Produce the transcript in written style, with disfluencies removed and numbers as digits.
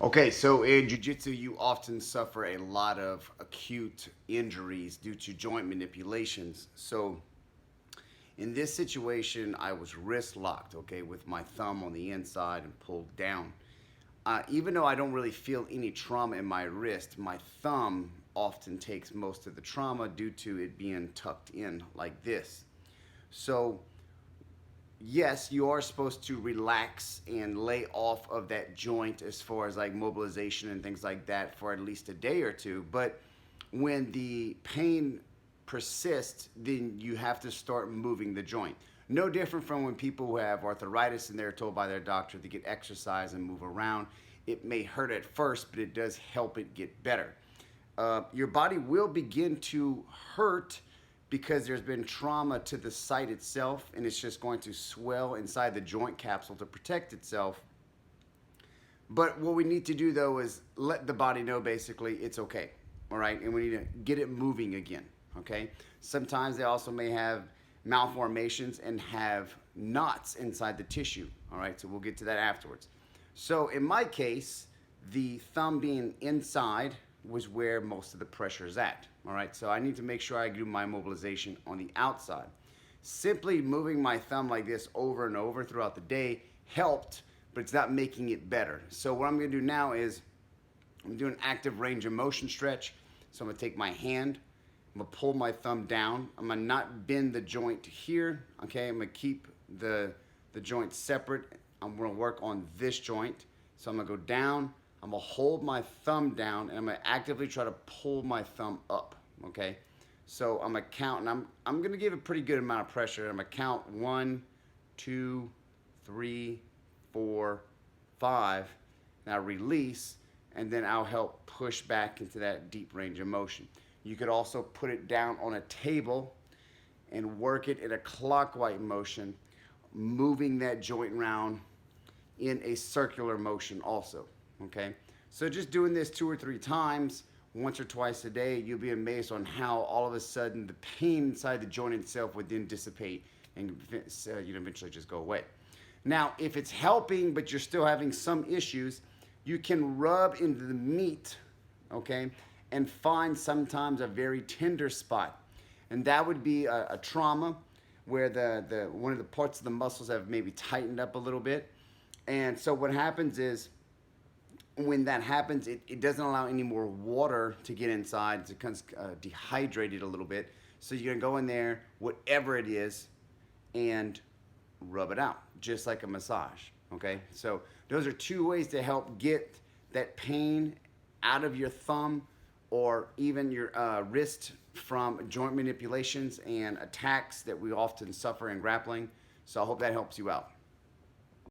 Okay, so in jiu-jitsu, you often suffer a lot of acute injuries due to joint manipulations. So in this situation, I was wrist locked, okay, with my thumb on the inside and pulled down. Even though I don't really feel any trauma in my wrist, my thumb often takes most of the trauma due to it being tucked in like this. So yes, you are supposed to relax and lay off of that joint as far as like mobilization and things like that for at least a day or two. But when the pain persists, then you have to start moving the joint. No different from when people who have arthritis and they're told by their doctor to get exercise and move around. It may hurt at first, but it does help it get better. Your body will begin to hurt because there's been trauma to the site itself, and it's just going to swell inside the joint capsule to protect itself. But what we need to do though is let the body know basically it's okay, all right? And we need to get it moving again, okay? Sometimes they also may have malformations and have knots inside the tissue, all right? So we'll get to that afterwards. So in my case, the thumb being inside was where most of the pressure is at. All right, so I need to make sure I do my mobilization on the outside. Simply moving my thumb like this over and over throughout the day helped, but it's not making it better. So what I'm gonna do now is I'm doing an active range of motion stretch. So I'm gonna take my hand, I'm gonna pull my thumb down. I'm gonna not bend the joint here, okay? I'm gonna keep the joint separate. I'm gonna work on this joint. So I'm gonna go down, I'm gonna hold my thumb down, and I'm gonna actively try to pull my thumb up, okay? So I'm gonna count, and I'm gonna give a pretty good amount of pressure. I'm gonna count 1, 2, 3, 4, 5. Now release, and then I'll help push back into that deep range of motion. You could also put it down on a table and work it in a clockwise motion, moving that joint around in a circular motion also. Okay, so just doing this 2 or 3 times, once or twice a day, you'll be amazed on how all of a sudden the pain inside the joint itself would then dissipate and eventually just go away. Now, if it's helping but you're still having some issues, you can rub into the meat, okay, and find sometimes a very tender spot, and that would be a trauma where the one of the parts of the muscles have maybe tightened up a little bit. And so what happens is, when that happens, it doesn't allow any more water to get inside. It becomes dehydrated a little bit. So you're gonna go in there, whatever it is, and rub it out, just like a massage, okay? So those are 2 ways to help get that pain out of your thumb or even your wrist from joint manipulations and attacks that we often suffer in grappling. So I hope that helps you out.